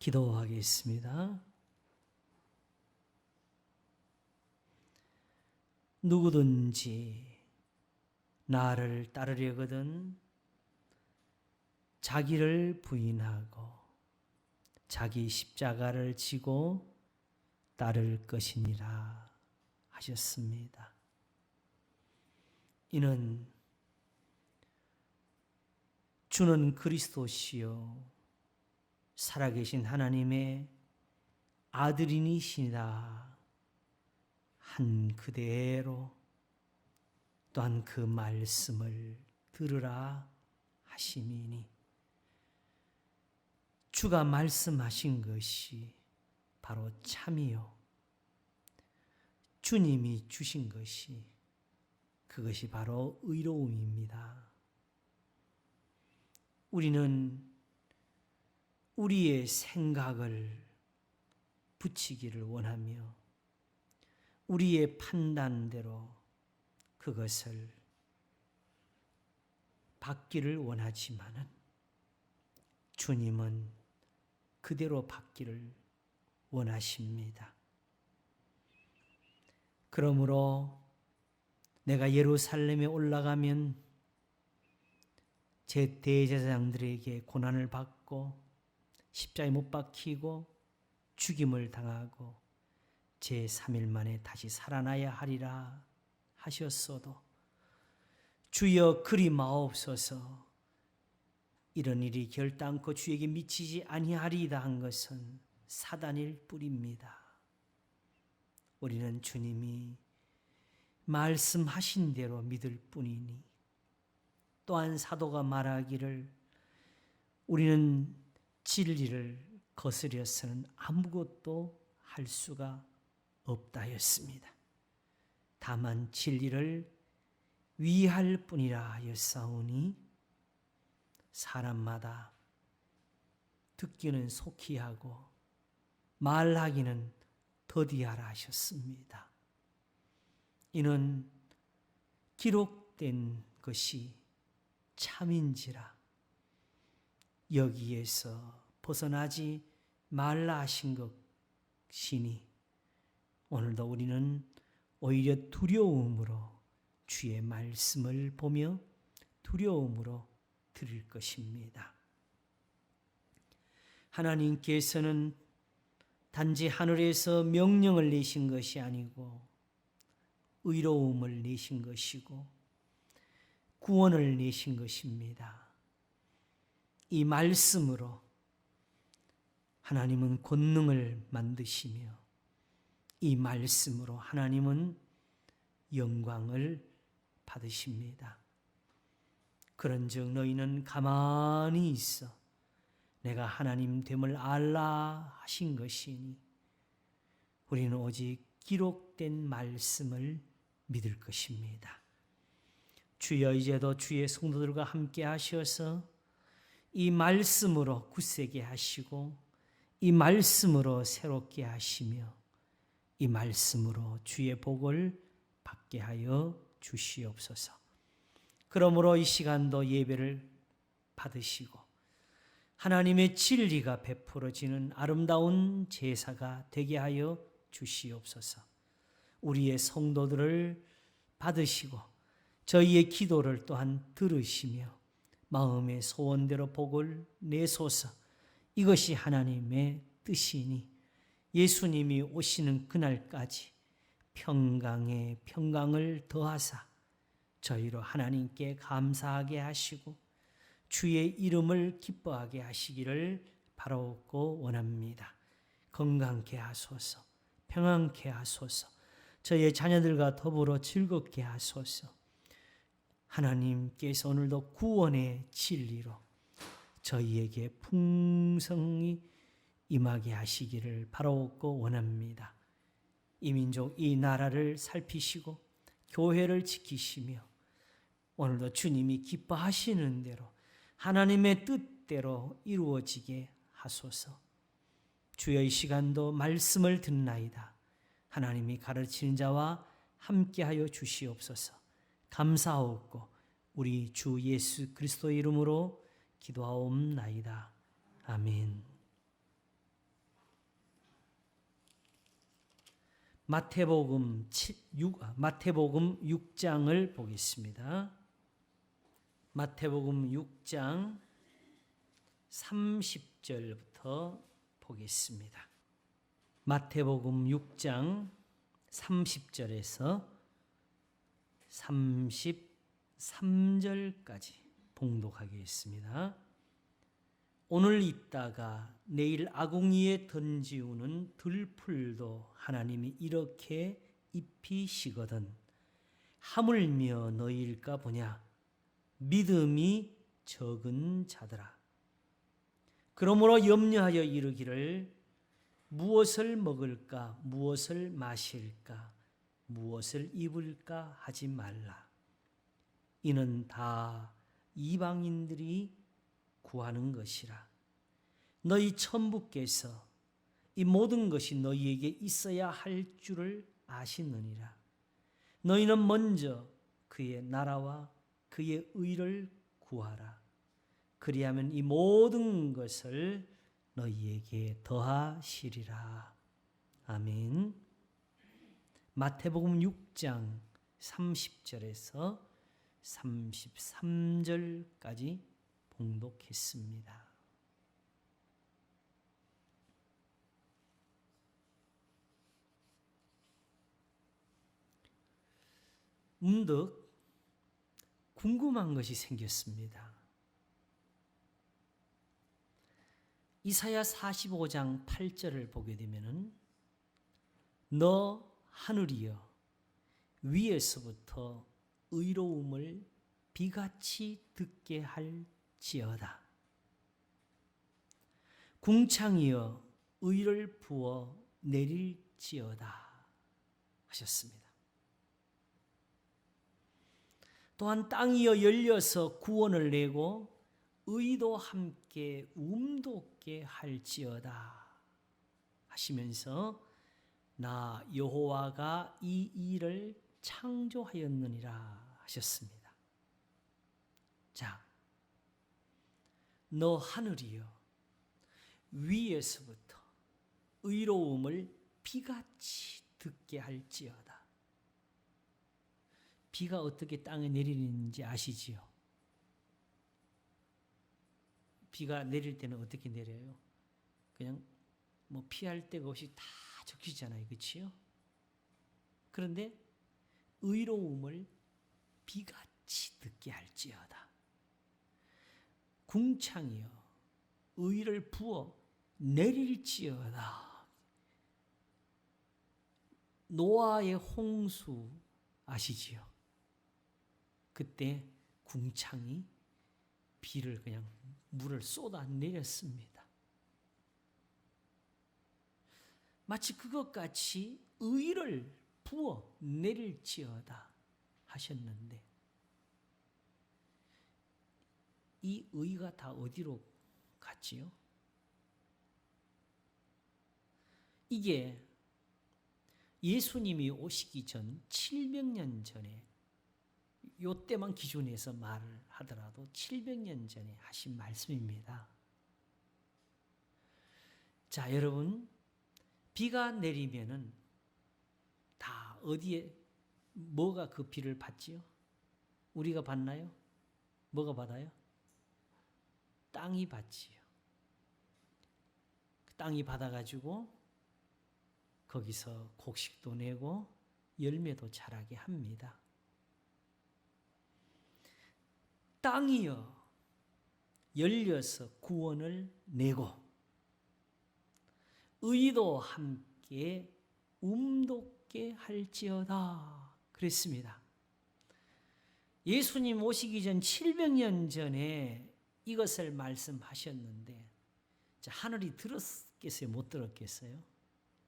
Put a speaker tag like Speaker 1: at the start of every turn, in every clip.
Speaker 1: 기도하겠습니다. 누구든지 나를 따르려거든 자기를 부인하고 자기 십자가를 지고 따를 것이니라 하셨습니다. 이는 주는 그리스도시요 살아계신 하나님의 아들이니시다 한 그대로 또한 그 말씀을 들으라 하심이니 주가 말씀하신 것이 바로 참이요 주님이 주신 것이 그것이 바로 의로움입니다. 우리는 우리의 생각을 붙이기를 원하며 우리의 판단대로 그것을 받기를 원하지만은 주님은 그대로 받기를 원하십니다. 그러므로 내가 예루살렘에 올라가면 제 대제사장들에게 고난을 받고 십자가에 못 박히고 죽임을 당하고 제3일 만에 다시 살아나야 하리라 하셨어도 주여 그리 마옵소서 이런 일이 결단코 주에게 미치지 아니하리이다 한 것은 사단일 뿐입니다. 우리는 주님이 말씀하신 대로 믿을 뿐이니 또한 사도가 말하기를 우리는 진리를 거스려서는 아무것도 할 수가 없다였습니다. 다만 진리를 위할 뿐이라 하였사오니 사람마다 듣기는 속히 하고 말하기는 더디하라 하셨습니다. 이는 기록된 것이 참인지라 여기에서 벗어나지 말라 하신 것이니 오늘도 우리는 오히려 두려움으로 주의 말씀을 보며 두려움으로 드릴 것입니다. 하나님께서는 단지 하늘에서 명령을 내신 것이 아니고 의로움을 내신 것이고 구원을 내신 것입니다. 이 말씀으로 하나님은 권능을 만드시며 이 말씀으로 하나님은 영광을 받으십니다. 그런즉 너희는 가만히 있어 내가 하나님 됨을 알라 하신 것이니 우리는 오직 기록된 말씀을 믿을 것입니다. 주여 이제도 주의 성도들과 함께 하셔서 이 말씀으로 굳세게 하시고 이 말씀으로 새롭게 하시며 이 말씀으로 주의 복을 받게 하여 주시옵소서. 그러므로 이 시간도 예배를 받으시고 하나님의 진리가 베풀어지는 아름다운 제사가 되게 하여 주시옵소서. 우리의 성도들을 받으시고 저희의 기도를 또한 들으시며 마음의 소원대로 복을 내소서. 이것이 하나님의 뜻이니 예수님이 오시는 그날까지 평강에 평강을 더하사 저희로 하나님께 감사하게 하시고 주의 이름을 기뻐하게 하시기를 바라옵고 원합니다. 건강케 하소서, 평안케 하소서, 저희의 자녀들과 더불어 즐겁게 하소서. 하나님께서 오늘도 구원의 진리로 저희에게 풍성히 임하게 하시기를 바라옵고 원합니다. 이 민족, 이 나라를 살피시고 교회를 지키시며 오늘도 주님이 기뻐하시는 대로 하나님의 뜻대로 이루어지게 하소서. 주여 이 시간도 말씀을 듣나이다. 하나님이 가르치는 자와 함께하여 주시옵소서. 감사하옵고 우리 주 예수 그리스도의 이름으로 기도하옵나이다. 아멘. 마태복음 6장을 보겠습니다. 마태복음 6장 30절부터 보겠습니다. 마태복음 6장 30절에서 33절까지 봉독하겠습니다. 오늘 있다가 내일 아궁이에 던지우는 들풀도 하나님이 이렇게 입히시거든 하물며 너희일까 보냐 믿음이 적은 자들아. 그러므로 염려하여 이르기를 무엇을 먹을까 무엇을 마실까 무엇을 입을까 하지 말라. 이는 다 이방인들이 구하는 것이라. 너희 천부께서 이 모든 것이 너희에게 있어야 할 줄을 아시느니라. 너희는 먼저 그의 나라와 그의 의를 구하라. 그리하면 이 모든 것을 너희에게 더하시리라. 아멘. 마태복음 6장 30절에서 33절까지 봉독했습니다. 문득 궁금한 것이 생겼습니다. 이사야 45장 8절을 보게 되면은 너 하늘이여 위에서부터 의로움을 비같이 듣게 할지어다. 궁창이여 의를 부어 내릴지어다 하셨습니다. 또한 땅이여 열려서 구원을 내고 의도 함께 움돋게 할지어다 하시면서 나 여호와가 이 일을 창조하였느니라 하셨습니다. 자, 너 하늘이여 위에서부터 의로움을 비같이 듣게 할지어다. 비가 어떻게 땅에 내리는지 아시지요? 비가 내릴 때는 어떻게 내려요? 그냥 뭐 피할 데가 없이 다 적시잖아요. 그렇지요? 그런데 의로움을 비같이 듣게 할지어다. 궁창이여 의를 부어 내릴지어다. 노아의 홍수 아시지요? 그때 궁창이 비를 그냥 물을 쏟아 내렸습니다. 마치 그것같이 의를 부어 내릴지어다 하셨는데 이 의가 다 어디로 갔지요? 이게 예수님이 오시기 전 700년 전에 요때만 기준해서 말을 하더라도 700년 전에 하신 말씀입니다. 자, 여러분 비가 내리면은 다 어디에 뭐가 그 비를 받지요? 우리가 받나요? 뭐가 받아요? 땅이 받지요. 땅이 받아가지고 거기서 곡식도 내고 열매도 자라게 합니다. 땅이여 열려서 구원을 내고 의도 함께 움돋게 할지어다 그랬습니다. 예수님 오시기 전 700년 전에 이것을 말씀하셨는데 자, 하늘이 들었겠어요? 못 들었겠어요?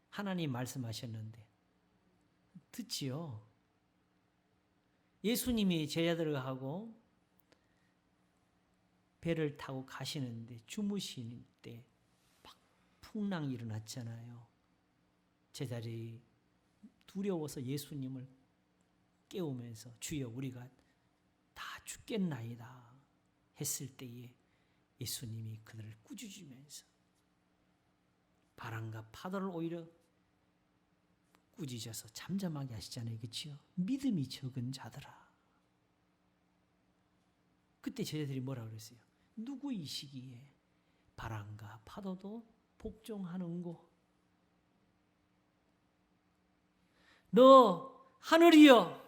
Speaker 1: 하나님 말씀하셨는데 듣지요? 예수님이 제자들하고 배를 타고 가시는데 주무실 때 막 풍랑이 일어났잖아요. 제자들이 두려워서 예수님을 깨우면서 주여 우리가 다 죽겠나이다 했을 때에 예수님이 그들을 꾸짖으면서 바람과 파도를 오히려 꾸짖어서 잠잠하게 하시잖아요. 그렇죠? 믿음이 적은 자들아. 그때 제자들이 뭐라 그랬어요? 누구 이 시기에 바람과 파도도 복종하는고? 너 하늘이여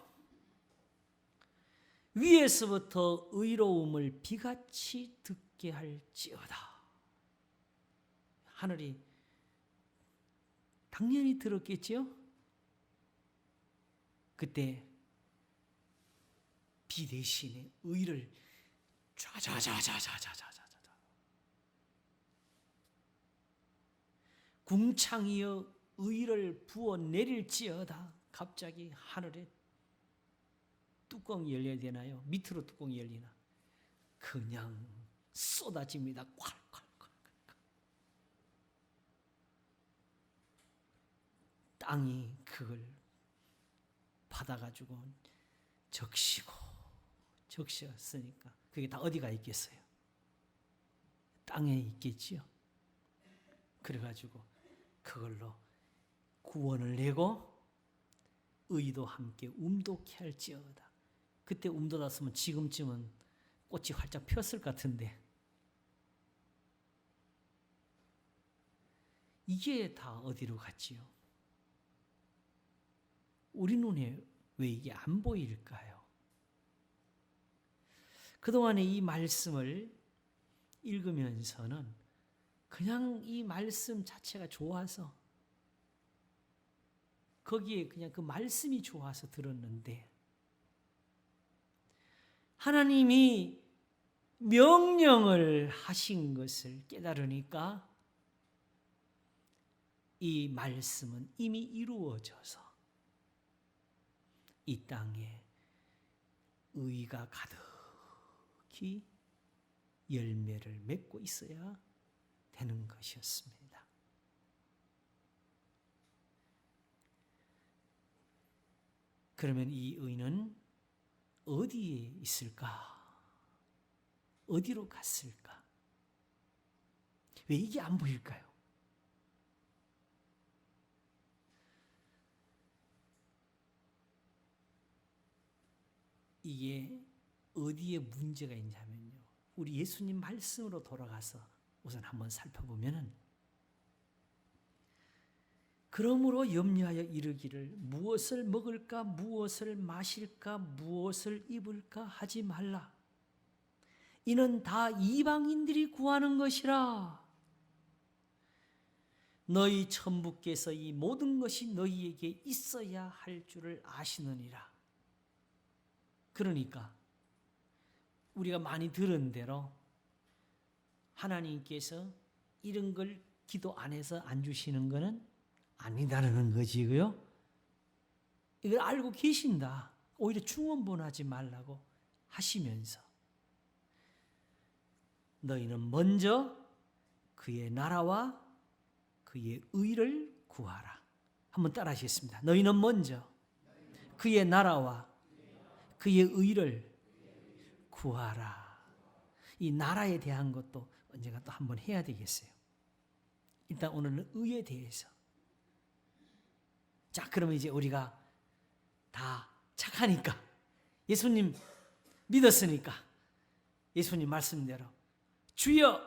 Speaker 1: 위에서부터 의로움을 비같이 듣게 할지어다. 하늘이 당연히 들었겠지요? 그때 비 대신에 의를 좌자자자자자자자자 궁창이여 의를 부어 내릴지어다. 갑자기 하늘에 뚜껑이 열려야 되나요? 밑으로 뚜껑이 열리나? 그냥 쏟아집니다. 콸콸콸. 땅이 그걸 받아가지고 적시었으니까 그게 다 어디가 있겠어요? 땅에 있겠지요. 그래가지고 그걸로 구원을 내고 의도 함께 움돋게 할지어다. 그때 움돋았으면 지금쯤은 꽃이 활짝 폈을 것 같은데 이게 다 어디로 갔지요? 우리 눈에 왜 이게 안 보일까요? 그동안에 이 말씀을 읽으면서는 그냥 이 말씀 자체가 좋아서 거기에 그냥 그 말씀이 좋아서 들었는데 하나님이 명령을 하신 것을 깨달으니까 이 말씀은 이미 이루어져서 이 땅에 의가 가득히 열매를 맺고 있어야 되는 것이었습니다. 그러면 이 의는 어디에 있을까? 어디로 갔을까? 왜 이게 안 보일까요? 이게 어디에 문제가 있냐면요. 우리 예수님 말씀으로 돌아가서 우선 한번 살펴보면은 그러므로 염려하여 이르기를 무엇을 먹을까 무엇을 마실까 무엇을 입을까 하지 말라. 이는 다 이방인들이 구하는 것이라. 너희 천부께서 이 모든 것이 너희에게 있어야 할 줄을 아시느니라. 그러니까 우리가 많이 들은 대로 하나님께서 이런 걸 기도 안에서 안 주시는 것은 아니다라는 거지고요. 이걸 알고 계신다. 오히려 중언부언하지 말라고 하시면서 너희는 먼저 그의 나라와 그의 의를 구하라. 한번 따라 하시겠습니다. 너희는 먼저 그의 나라와 그의 의를 구하라. 이 나라에 대한 것도 언젠가 또 한번 해야 되겠어요. 일단 오늘은 의에 대해서. 자, 그러면 이제 우리가 다 착하니까 예수님 믿었으니까 예수님 말씀대로 주여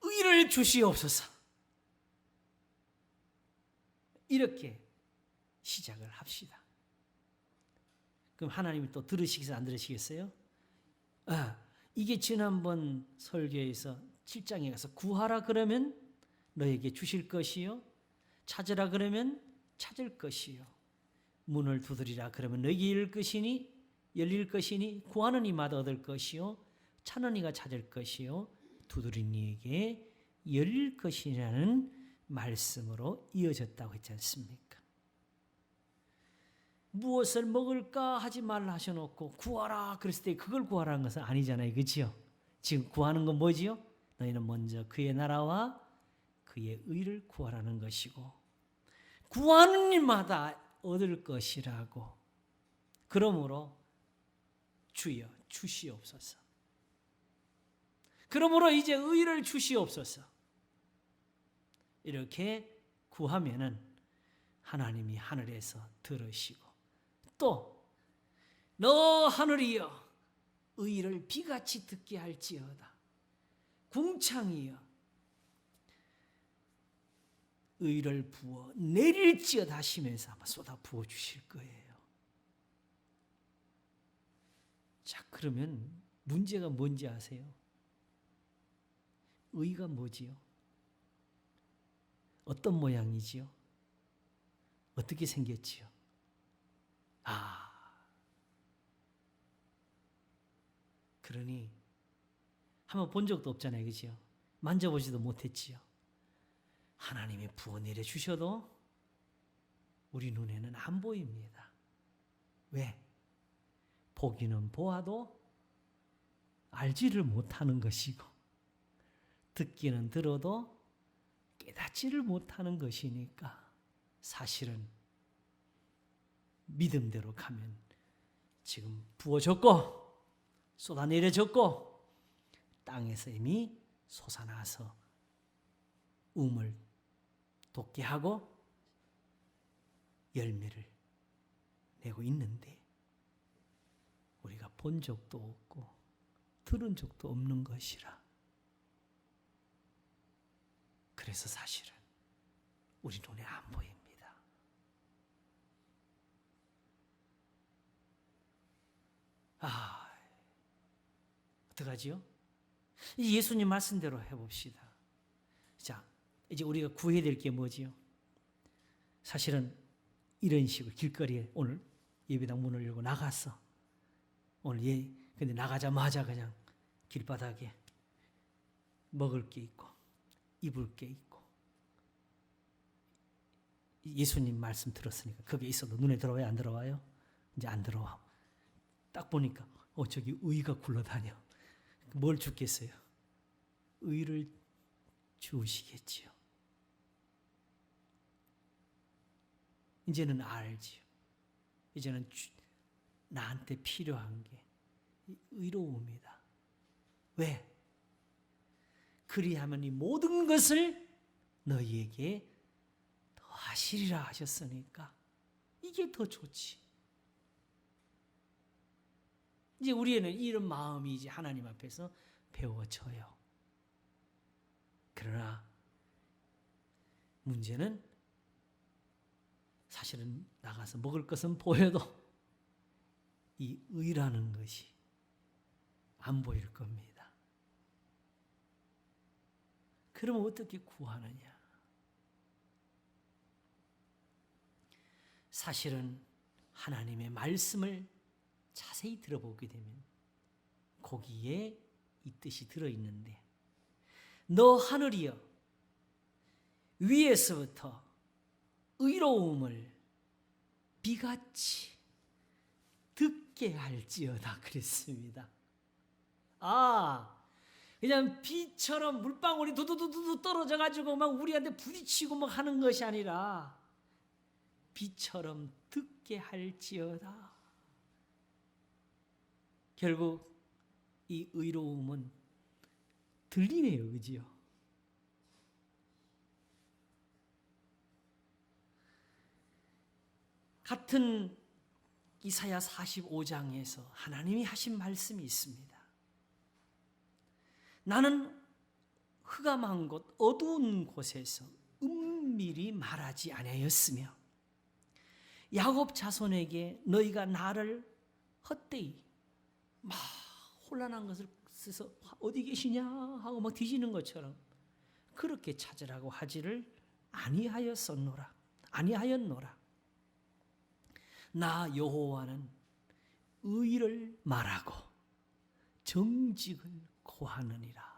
Speaker 1: 의를 주시옵소서. 이렇게 시작을 합시다. 그럼 하나님이 또 들으시겠어요? 안 들으시겠어요? 이게 지난번 설교에서 7장에 가서 구하라 그러면 너에게 주실 것이요. 찾으라 그러면 찾을 것이요. 문을 두드리라 그러면 너에게 열릴 것이니 구하는 이마다 얻을 것이요. 찾는 이가 찾을 것이요. 두드린 이에게 열릴 것이라는 말씀으로 이어졌다고 했지 않습니까? 무엇을 먹을까 하지 말라 하셔놓고 구하라 그랬을 때 그걸 구하라는 것은 아니잖아요. 그렇죠? 지금 구하는 건 뭐지요? 너희는 먼저 그의 나라와 그의 의를 구하라는 것이고 구하는 일마다 얻을 것이라고. 그러므로 주여 주시옵소서. 그러므로 이제 의를 주시옵소서. 이렇게 구하면은 하나님이 하늘에서 들으시고 또 너 하늘이여 의를 비같이 듣게 할지어다. 궁창이여 의를 부어 내릴지어다 하시면서 아마 쏟아 부어 주실 거예요. 자, 그러면 문제가 뭔지 아세요? 의가 뭐지요? 어떤 모양이지요? 어떻게 생겼지요? 그러니 한번 본 적도 없잖아요. 그죠? 만져보지도 못했지요. 하나님이 부어 내려 주셔도 우리 눈에는 안 보입니다. 왜? 보기는 보아도 알지를 못하는 것이고 듣기는 들어도 깨닫지를 못하는 것이니까 사실은 믿음대로 가면 지금 부어졌고 쏟아내려졌고 땅에서 이미 솟아나서 우물 돋게 하고 열매를 내고 있는데 우리가 본 적도 없고 들은 적도 없는 것이라. 그래서 사실은 우리 눈에 안 보입니다. 어떡하지요? 예수님 말씀대로 해봅시다. 자, 이제 우리가 구해야 될 게 뭐지요? 사실은 이런 식으로 길거리에 오늘 예배당 문을 열고 나갔어. 오늘 근데 나가자마자 그냥 길바닥에 먹을 게 있고 입을 게 있고 예수님 말씀 들었으니까 거기에 있어도 눈에 들어와요? 안 들어와요? 이제 안 들어와. 딱 보니까 저기 의가 굴러다녀. 뭘 주겠어요? 의를 주시겠지요. 이제는 알지요. 이제는 나한테 필요한 게 의로움이다. 왜? 그리하면 이 모든 것을 너희에게 더하시리라 하셨으니까 이게 더 좋지. 이제 우리에는 이런 마음이 이제 하나님 앞에서 배워져요. 그러나 문제는 사실은 나가서 먹을 것은 보여도 이 의라는 것이 안 보일 겁니다. 그러면 어떻게 구하느냐? 사실은 하나님의 말씀을 자세히 들어보게 되면 거기에 이 뜻이 들어있는데 너 하늘이여 위에서부터 의로움을 비같이 듣게 할지어다 그랬습니다. 그냥 비처럼 물방울이 두두두두 떨어져가지고 막 우리한테 부딪히고 막 하는 것이 아니라 비처럼 듣게 할지어다. 결국 이 의로움은 들리네요. 그지요? 같은 이사야 45장에서 하나님이 하신 말씀이 있습니다. 나는 흑암한 곳 어두운 곳에서 은밀히 말하지 아니하였으며 야곱 자손에게 너희가 나를 헛되이 막 혼란한 것을 써서 어디 계시냐 하고 막 뒤지는 것처럼 그렇게 찾으라고 하지를 아니하였노라. 나 여호와는 의를 말하고 정직을 고하느니라.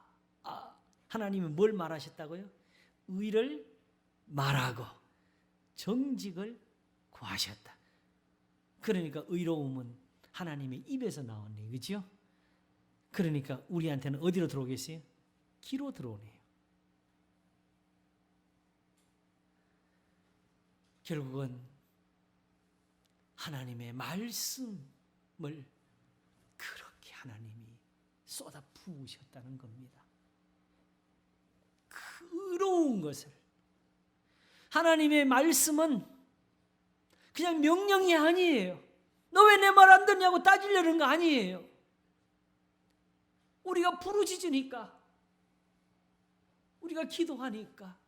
Speaker 1: 하나님은 뭘 말하셨다고요? 의를 말하고 정직을 구하셨다. 그러니까 의로움은 하나님의 입에서 나오네. 그렇죠? 그러니까 우리한테는 어디로 들어오겠어요? 귀로 들어오네요. 결국은 하나님의 말씀을 그렇게 하나님이 쏟아 부으셨다는 겁니다. 그 의로운 것을 하나님의 말씀은 그냥 명령이 아니에요. 너 왜 내 말 안 듣냐고 따지려는 거 아니에요. 우리가 부르짖으니까, 우리가 기도하니까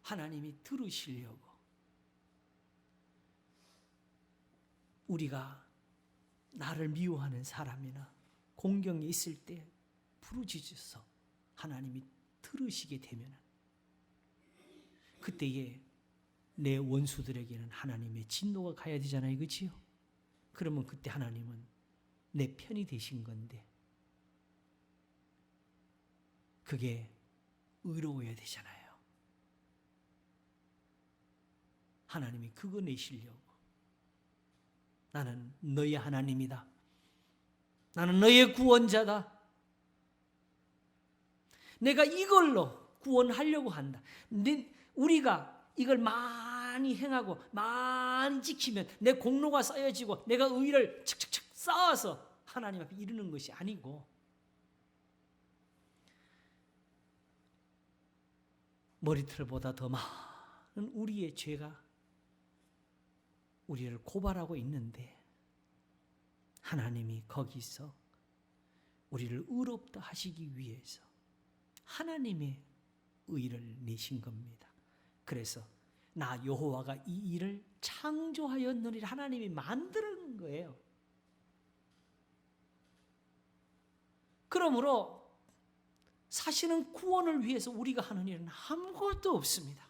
Speaker 1: 하나님이 들으시려고, 우리가 나를 미워하는 사람이나 공경에 있을 때 부르짖어서 하나님이 들으시게 되면, 그때에 내 원수들에게는 하나님의 진노가 가야 되잖아요. 그렇지요? 그러면 그때 하나님은 내 편이 되신 건데, 그게 의로워야 되잖아요. 하나님이 그거 내시려고, 나는 너의 하나님이다, 나는 너의 구원자다, 내가 이걸로 구원하려고 한다. 우리가 이걸 많이 행하고 많이 지키면 내 공로가 쌓여지고 내가 의를 척척척 쌓아서 하나님 앞에 이르는 것이 아니고, 머리털보다 더 많은 우리의 죄가 우리를 고발하고 있는데, 하나님이 거기서 우리를 의롭다 하시기 위해서 하나님의 의를 내신 겁니다. 그래서 나 여호와가 이 일을 창조하였느니라, 하나님이 만드는 거예요. 그러므로 사실은 구원을 위해서 우리가 하는 일은 아무것도 없습니다.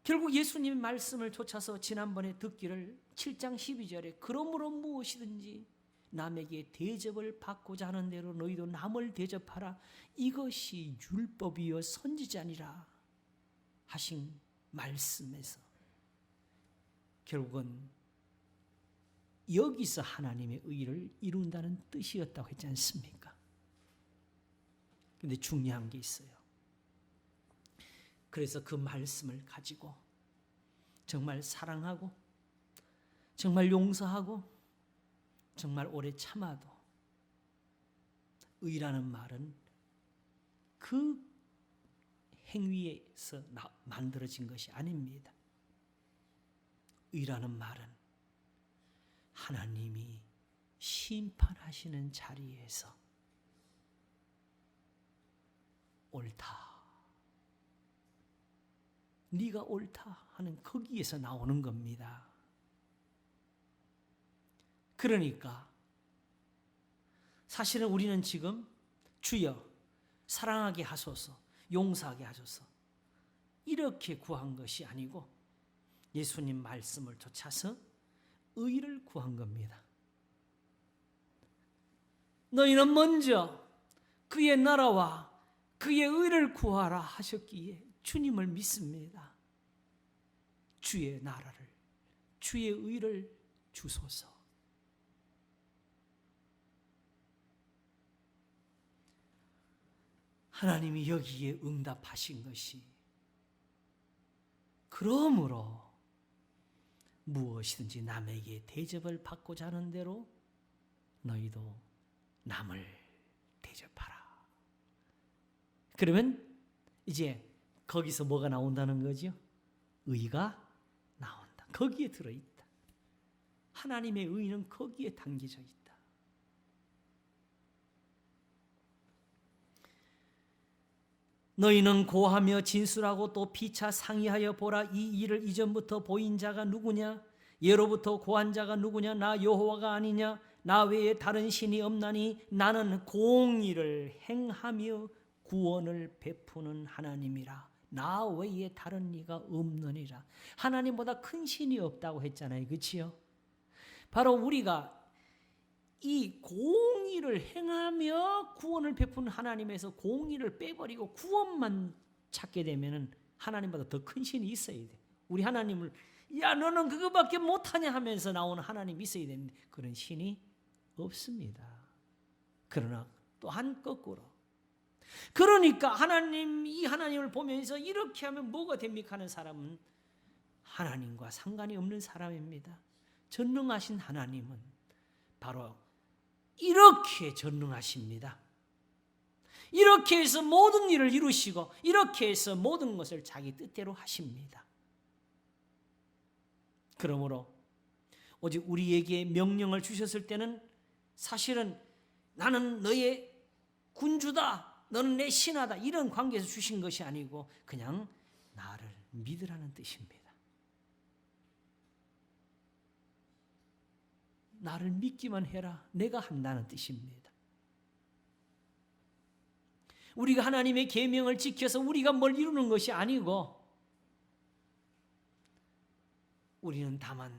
Speaker 1: 결국 예수님의 말씀을 좇아서 지난번에 듣기를 7장 12절에 그러므로 무엇이든지 남에게 대접을 받고자 하는 대로 너희도 남을 대접하라, 이것이 율법이요 선지자니라 하신 말씀에서 결국은 여기서 하나님의 의를 이룬다는 뜻이었다고 했지 않습니까? 근데 중요한 게 있어요. 그래서 그 말씀을 가지고 정말 사랑하고 정말 용서하고 정말 오래 참아도, 의라는 말은 그 행위에서 만들어진 것이 아닙니다. 의라는 말은 하나님이 심판하시는 자리에서 옳다, 네가 옳다 하는 거기에서 나오는 겁니다. 그러니까 사실은 우리는 지금 주여 사랑하게 하소서, 용서하게 하소서 이렇게 구한 것이 아니고 예수님 말씀을 좇아서 의를 구한 겁니다. 너희는 먼저 그의 나라와 그의 의를 구하라 하셨기에 주님을 믿습니다. 주의 나라를, 주의 의를 주소서. 하나님이 여기에 응답하신 것이, 그러므로 무엇이든지 남에게 대접을 받고자 하는 대로 너희도 남을 대접하라. 그러면 이제 거기서 뭐가 나온다는 거죠? 의가 나온다. 거기에 들어있다. 하나님의 의는 거기에 담겨져 있다. 너희는 고하며 진술하고 또 피차 상의하여 보라. 이 일을 이전부터 보인 자가 누구냐? 예로부터 고한 자가 누구냐? 나 여호와가 아니냐? 나 외에 다른 신이 없나니 나는 공의를 행하며 구원을 베푸는 하나님이라. 나 외에 다른 이가 없느니라. 하나님보다 큰 신이 없다고 했잖아요. 그렇지요? 바로 우리가 이 공의를 행하며 구원을 베푸는 하나님에서 공의를 빼버리고 구원만 찾게 되면은 하나님보다 더 큰 신이 있어야 돼. 우리 하나님을 야 너는 그거밖에 못하냐 하면서 나오는 하나님이 있어야 되는데 그런 신이 없습니다. 그러나 또한 거꾸로, 그러니까 이 하나님을 보면서 이렇게 하면 뭐가 됩니까 하는 사람은 하나님과 상관이 없는 사람입니다. 전능하신 하나님은 바로 이렇게 전능하십니다. 이렇게 해서 모든 일을 이루시고 이렇게 해서 모든 것을 자기 뜻대로 하십니다. 그러므로 오직 우리에게 명령을 주셨을 때는 사실은 나는 너의 군주다, 너는 내 신하다 이런 관계에서 주신 것이 아니고 그냥 나를 믿으라는 뜻입니다. 나를 믿기만 해라, 내가 한다는 뜻입니다. 우리가 하나님의 계명을 지켜서 우리가 뭘 이루는 것이 아니고 우리는 다만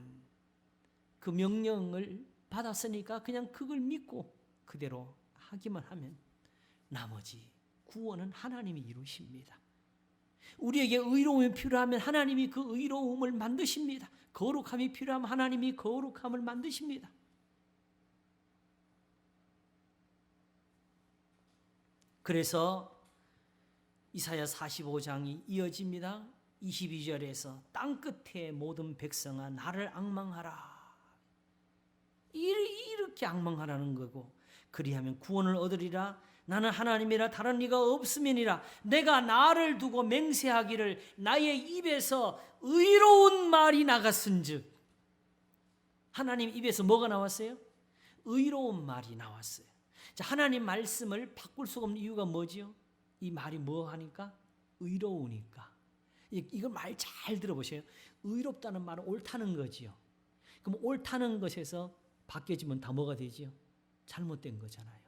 Speaker 1: 그 명령을 받았으니까 그냥 그걸 믿고 그대로 하기만 하면 나머지 구원은 하나님이 이루십니다. 우리에게 의로움이 필요하면 하나님이 그 의로움을 만드십니다. 거룩함이 필요하면 하나님이 거룩함을 만드십니다. 그래서 이사야 45장이 이어집니다. 22절에서 땅끝의 모든 백성아 나를 앙망하라. 이렇게 앙망하라는 거고, 그리하면 구원을 얻으리라. 나는 하나님이라 다른 이가 없음이니라. 내가 나를 두고 맹세하기를 나의 입에서 의로운 말이 나갔은즉. 하나님 입에서 뭐가 나왔어요? 의로운 말이 나왔어요. 자, 하나님 말씀을 바꿀 수가 없는 이유가 뭐지요? 이 말이 뭐 하니까? 의로우니까. 이거 말 잘 들어보세요. 의롭다는 말은 옳다는 거지요. 그럼 옳다는 것에서 바뀌어지면 다 뭐가 되지요? 잘못된 거잖아요.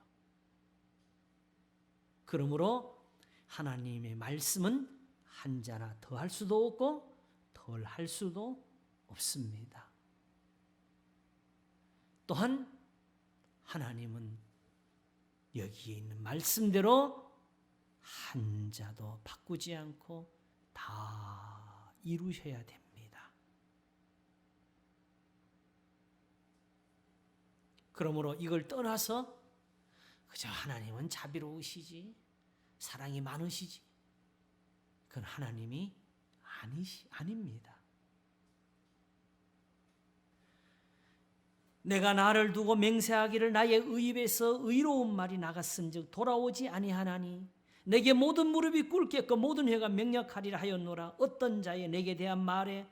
Speaker 1: 그러므로 하나님의 말씀은 한자나 더할 수도 없고 덜 할 수도 없습니다. 또한 하나님은 여기에 있는 말씀대로 한자도 바꾸지 않고 다 이루셔야 됩니다. 그러므로 이걸 떠나서 그저 하나님은 자비로우시지, 사랑이 많으시지, 그건 하나님이 아닙니다. 내가 나를 두고 맹세하기를 나의 입에서 의로운 말이 나갔은즉 돌아오지 아니하나니 내게 모든 무릎이 꿇겠고 모든 혀가 명령하리라 하였노라. 어떤 자의 내게 대한 말에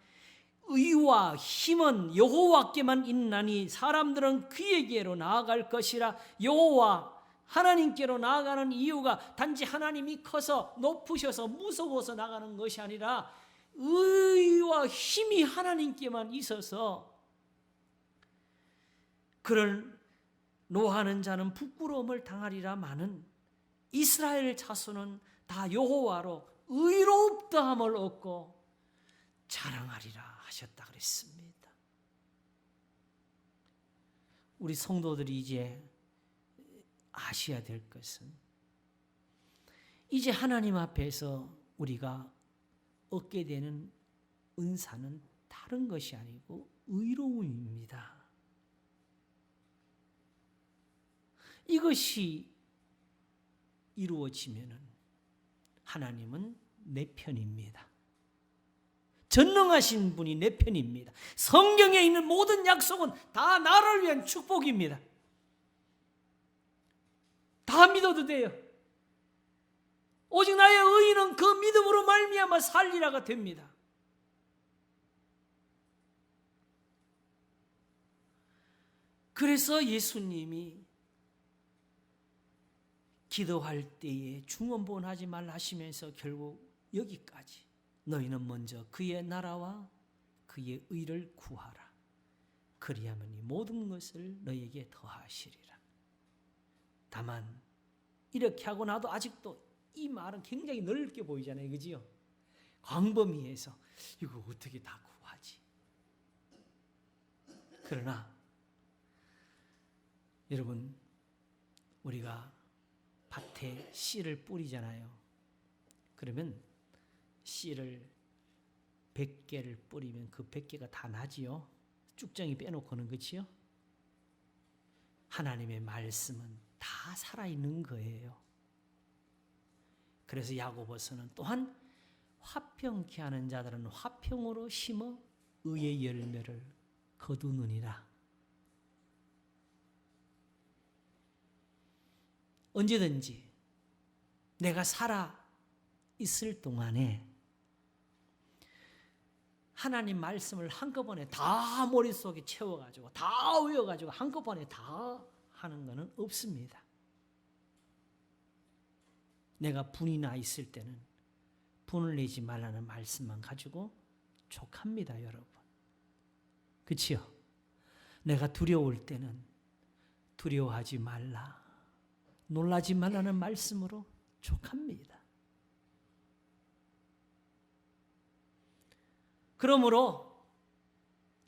Speaker 1: 의와 힘은 여호와께만 있나니 사람들은 그에게로 나아갈 것이라. 여호와 하나님께로 나아가는 이유가 단지 하나님이 커서 높으셔서 무서워서 나가는 것이 아니라 의와 힘이 하나님께만 있어서 그를 노하는 자는 부끄러움을 당하리라마는 이스라엘 자손은 다 여호와로 의롭다함을 얻고 자랑하리라 하셨다 그랬습니다. 우리 성도들이 이제 아셔야 될 것은 이제 하나님 앞에서 우리가 얻게 되는 은사는 다른 것이 아니고 의로움입니다. 이것이 이루어지면은 하나님은 내 편입니다. 전능하신 분이 내 편입니다. 성경에 있는 모든 약속은 다 나를 위한 축복입니다. 다 믿어도 돼요. 오직 나의 의인은 그 믿음으로 말미암아 살리라가 됩니다. 그래서 예수님이 기도할 때에 중언부언하지 말라 하시면서 결국 여기까지 너희는 먼저 그의 나라와 그의 의를 구하라. 그리하면 이 모든 것을 너희에게 더하시리라. 다만 이렇게 하고 나도 아직도 이 말은 굉장히 넓게 보이잖아요. 그지요? 광범위해서 이거 어떻게 다 구하지? 그러나 여러분, 우리가 밭에 씨를 뿌리잖아요. 그러면 씨를 100개를 뿌리면 그 100개가 다 나지요. 쭉정이 빼놓고는. 그렇지요? 하나님의 말씀은 다 살아있는 거예요. 그래서 야고보서는 또한 화평케 하는 자들은 화평으로 심어 의의 열매를 거두느니라. 언제든지 내가 살아 있을 동안에 하나님 말씀을 한꺼번에 다 머릿속에 채워가지고 다 외워가지고 한꺼번에 다 하는 것은 없습니다. 내가 분이 나 있을 때는 분을 내지 말라는 말씀만 가지고 족합니다, 여러분. 그치요? 내가 두려울 때는 두려워하지 말라, 놀라지 말라는 말씀으로 족합니다. 그러므로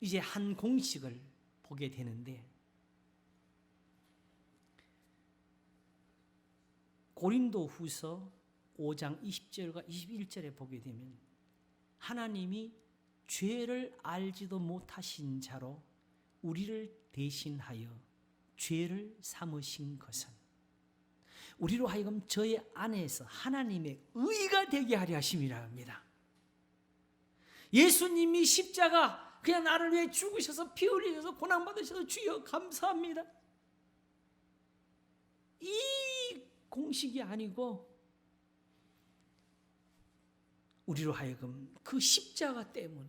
Speaker 1: 이제 한 공식을 보게 되는데, 고린도후서 5장 20절과 21절에 보게 되면 하나님이 죄를 알지도 못하신 자로 우리를 대신하여 죄를 삼으신 것은 우리로 하여금 저의 안에서 하나님의 의가 되게 하려 하심이라 합니다. 예수님이 십자가 그냥 나를 위해 죽으셔서 피 흘리셔서 고난받으셔서 주여 감사합니다. 이 공식이 아니고 우리로 하여금 그 십자가 때문에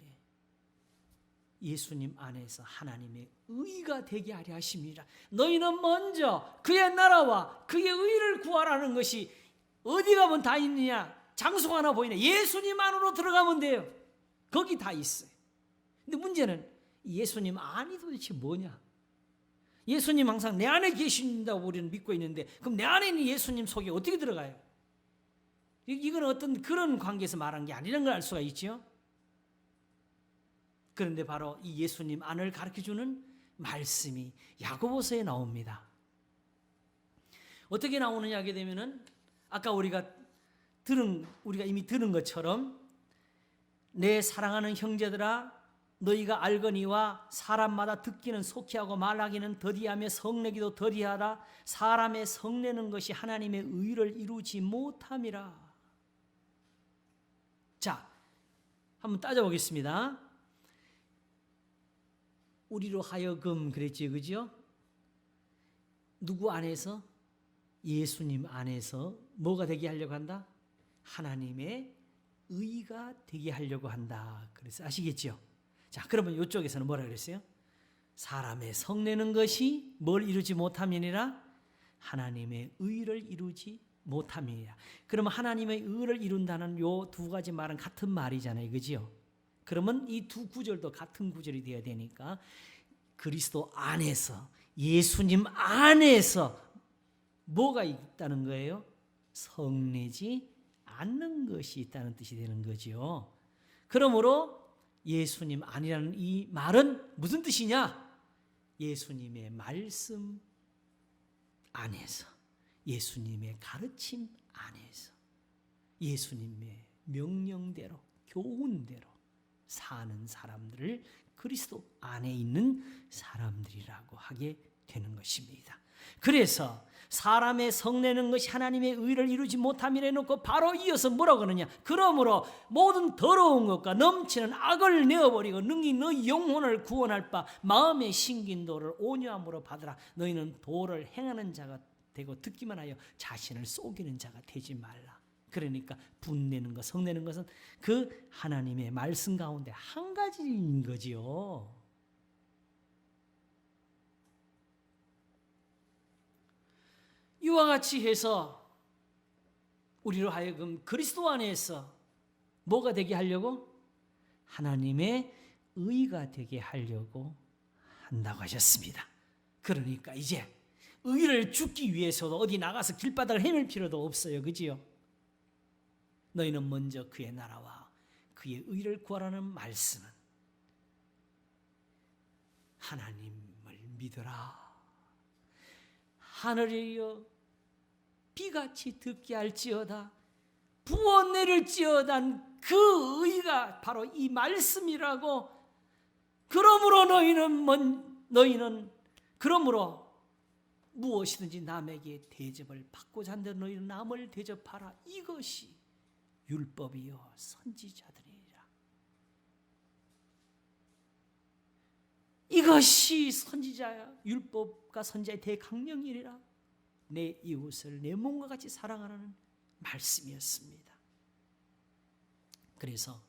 Speaker 1: 예수님 안에서 하나님의 의가 되게 하려 하심이라. 너희는 먼저 그의 나라와 그의 의를 구하라는 것이 어디 가면 다 있느냐? 장소가 하나 보이네. 예수님 안으로 들어가면 돼요. 거기 다 있어요. 근데 문제는 예수님 안이 도대체 뭐냐? 예수님 항상 내 안에 계신다고 우리는 믿고 있는데, 그럼 내 안에 있는 예수님 속에 어떻게 들어가요? 이건 어떤 그런 관계에서 말한 게 아니라는 걸 알 수가 있죠. 그런데 바로 이 예수님 안을 가르쳐주는 말씀이 야고보서에 나옵니다. 어떻게 나오느냐 하게 되면은 아까 우리가 이미 들은 것처럼, 내 사랑하는 형제들아 너희가 알거니와 사람마다 듣기는 속히하고 말하기는 더디하며 성내기도 더디하다. 사람의 성내는 것이 하나님의 의를 이루지 못함이라. 자, 한번 따져보겠습니다. 우리로 하여금 그랬지, 그죠? 누구 안에서? 예수님 안에서 뭐가 되게 하려고 한다? 하나님의 의가 되게 하려고 한다. 그래서 아시겠죠? 자, 그러면 이쪽에서는 뭐라 그랬어요? 사람의 성내는 것이 뭘 이루지 못함이니라? 하나님의 의를 이루지 못함이니라. 그러면 하나님의 의를 이룬다는 요 두 가지 말은 같은 말이잖아요, 그죠? 그러면 이 두 구절도 같은 구절이 되어야 되니까 그리스도 안에서, 예수님 안에서 뭐가 있다는 거예요? 성내지 않는 것이 있다는 뜻이 되는 거죠. 그러므로 예수님 안이라는 이 말은 무슨 뜻이냐? 예수님의 말씀 안에서, 예수님의 가르침 안에서, 예수님의 명령대로, 교훈대로 사는 사람들을 그리스도 안에 있는 사람들이라고 하게 되는 것입니다. 그래서 사람의 성내는 것이 하나님의 의를 이루지 못함이라 해놓고 바로 이어서 뭐라고 하느냐? 그러므로 모든 더러운 것과 넘치는 악을 내어버리고 능히 너희 영혼을 구원할 바 마음의 신긴 도를 온유함으로 받으라. 너희는 도를 행하는 자가 되고 듣기만 하여 자신을 속이는 자가 되지 말라. 그러니까 분내는 것, 성내는 것은 그 하나님의 말씀 가운데 한 가지인 거지요. 이와 같이 해서 우리로 하여금 그리스도 안에서 뭐가 되게 하려고? 하나님의 의가 되게 하려고 한다고 하셨습니다. 그러니까 이제 의를 죽기 위해서도 어디 나가서 길바닥을 헤맬 필요도 없어요. 그지요? 너희는 먼저 그의 나라와 그의 의를 구하라는 말씀은 하나님을 믿어라. 하늘이여 비같이 듣게 할지어다. 부어 내릴지어다. 그 의가 바로 이 말씀이라고. 그러므로 너희는 그러므로 무엇이든지 남에게 대접을 받고자 한데 너희는 남을 대접하라. 이것이 율법이요 선지자들이라. 이것이 선지자야. 율법과 선지자의 대강령이라. 내 이웃을 내 몸과 같이 사랑하라는 말씀이었습니다. 그래서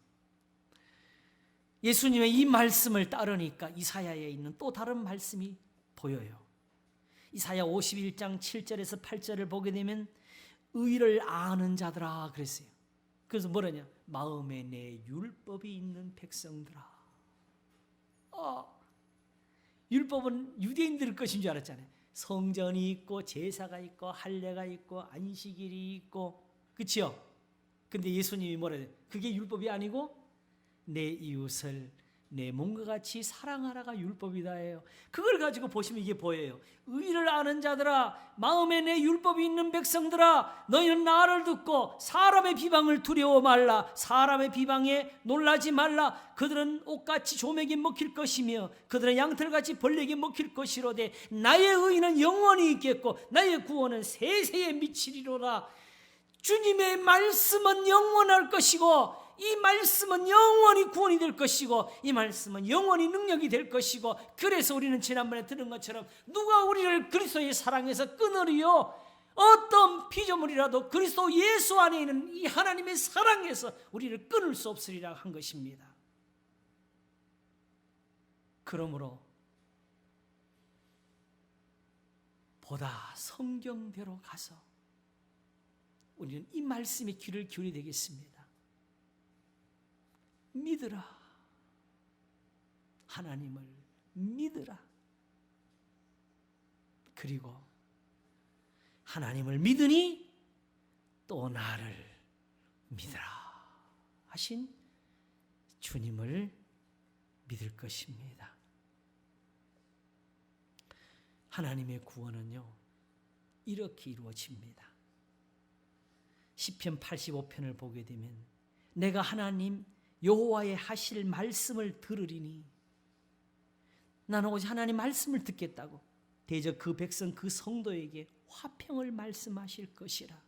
Speaker 1: 예수님의 이 말씀을 따르니까 이사야에 있는 또 다른 말씀이 보여요. 이사야 51장 7절에서 8절을 보게 되면 의를 아는 자들아 그랬어요. 그래서 뭐라냐? 마음에 내 율법이 있는 백성들아. 율법은 유대인들 것인 줄 알았잖아요. 성전이 있고 제사가 있고 할례가 있고 안식일이 있고, 그렇죠? 근데 예수님이 뭐라 해요? 그게 율법이 아니고 내 이웃을 내 몸과 같이 사랑하라가 율법이다 해요. 그걸 가지고 보시면 이게 보여요. 의를 아는 자들아, 마음에 내 율법이 있는 백성들아, 너희는 나를 듣고 사람의 비방을 두려워 말라. 사람의 비방에 놀라지 말라. 그들은 옷같이 조맥이 먹힐 것이며 그들은 양털같이 벌레에게 먹힐 것이로되 나의 의는 영원히 있겠고 나의 구원은 세세에 미치리로라. 주님의 말씀은 영원할 것이고 이 말씀은 영원히 구원이 될 것이고 이 말씀은 영원히 능력이 될 것이고, 그래서 우리는 지난번에 들은 것처럼 누가 우리를 그리스도의 사랑에서 끊으리요? 어떤 피조물이라도 그리스도 예수 안에 있는 이 하나님의 사랑에서 우리를 끊을 수 없으리라 한 것입니다. 그러므로 보다 성경대로 가서 우리는 이 말씀에 귀를 기울여야 되겠습니다. 믿으라. 하나님을 믿으라. 그리고 하나님을 믿으니 또 나를 믿으라 하신 주님을 믿을 것입니다. 하나님의 구원은요, 이렇게 이루어집니다. 시편 85편을 보게 되면 내가 하나님 여호와의 하실 말씀을 들으리니, 나는 오직 하나님 말씀을 듣겠다고 대저 그 백성 그 성도에게 화평을 말씀하실 것이라.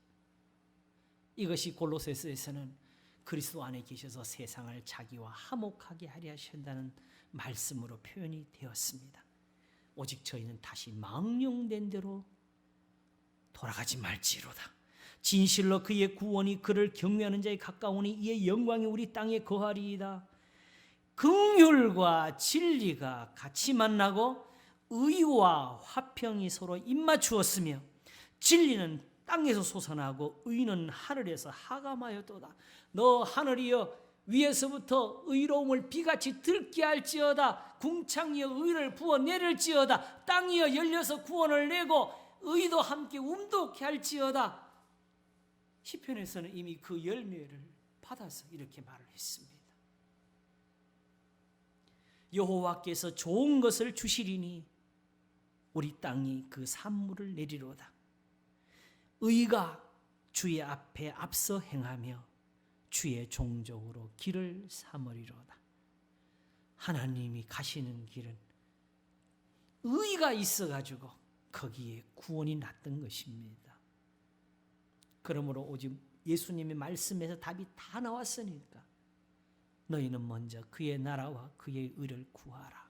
Speaker 1: 이것이 골로새서에서는 그리스도 안에 계셔서 세상을 자기와 화목하게 하려 하신다는 말씀으로 표현이 되었습니다. 오직 저희는 다시 망령된 대로 돌아가지 말지로다. 진실로 그의 구원이 그를 경외하는 자에 가까우니 이의 영광이 우리 땅에 거하리이다. 긍휼과 진리가 같이 만나고 의와 화평이 서로 입맞추었으며 진리는 땅에서 솟아나고 의는 하늘에서 하감하였도다. 너 하늘이여 위에서부터 의로움을 비같이 들게 할지어다. 궁창이여 의를 부어 내릴지어다. 땅이여 열려서 구원을 내고 의도 함께 움독케 할지어다. 시편에서는 이미 그 열매를 받아서 이렇게 말을 했습니다. 여호와께서 좋은 것을 주시리니 우리 땅이 그 산물을 내리로다. 의가 주의 앞에 앞서 행하며 주의 종족으로 길을 삼으리로다. 하나님이 가시는 길은 의가 있어가지고 거기에 구원이 났던 것입니다. 그러므로 오직 예수님의 말씀에서 답이 다 나왔으니까 너희는 먼저 그의 나라와 그의 의를 구하라.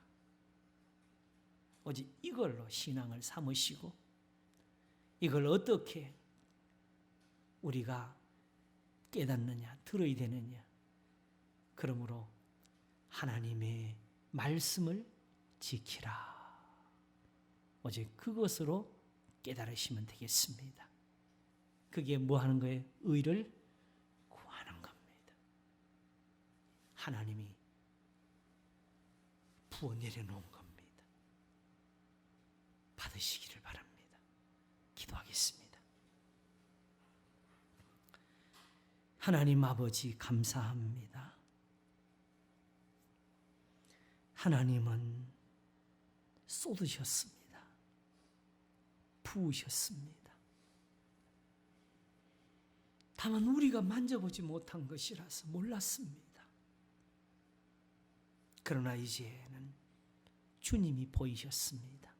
Speaker 1: 오직 이걸로 신앙을 삼으시고 이걸 어떻게 우리가 깨닫느냐, 들어야 되느냐. 그러므로 하나님의 말씀을 지키라. 오직 그것으로 깨달으시면 되겠습니다. 그게 뭐 하는 거예요? 의를 구하는 겁니다. 하나님이 부어 내려놓은 겁니다. 받으시기를 바랍니다. 기도하겠습니다. 하나님 아버지 감사합니다. 하나님은 쏟으셨습니다. 부으셨습니다. 다만 우리가 만져보지 못한 것이라서 몰랐습니다. 그러나 이제는 주님이 보이셨습니다.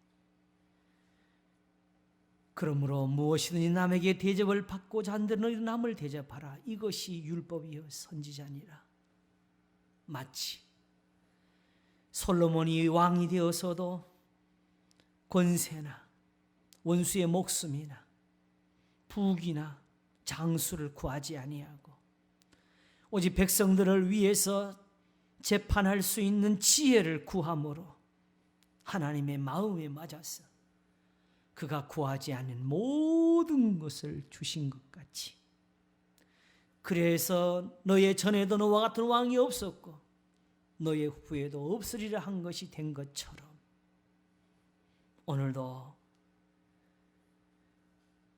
Speaker 1: 그러므로 무엇이든지 남에게 대접을 받고자 한들 너희도 남을 대접하라. 이것이 율법이요 선지자니라. 마치 솔로몬이 왕이 되어서도 권세나 원수의 목숨이나 부귀나 장수를 구하지 아니하고 오직 백성들을 위해서 재판할 수 있는 지혜를 구함으로 하나님의 마음에 맞아서 그가 구하지 않은 모든 것을 주신 것 같이, 그래서 너의 전에도 너와 같은 왕이 없었고 너의 후에도 없으리라 한 것이 된 것처럼 오늘도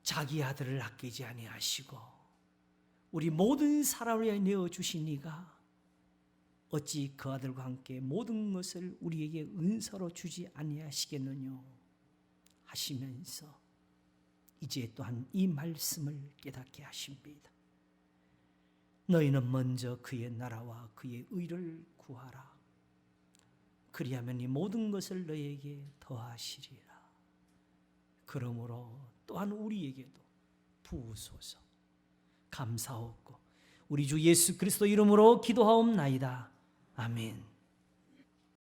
Speaker 1: 자기 아들을 아끼지 아니하시고 우리 모든 사람을 위하여 내어주신 이가 어찌 그 아들과 함께 모든 것을 우리에게 은사로 주지 아니하시겠느냐 하시면서 이제 또한 이 말씀을 깨닫게 하십니다. 너희는 먼저 그의 나라와 그의 의를 구하라. 그리하면 이 모든 것을 너희에게 더하시리라. 그러므로 또한 우리에게도 부으소서. 감사하옵고 우리 주 예수 그리스도 이름으로 기도하옵나이다. 아멘.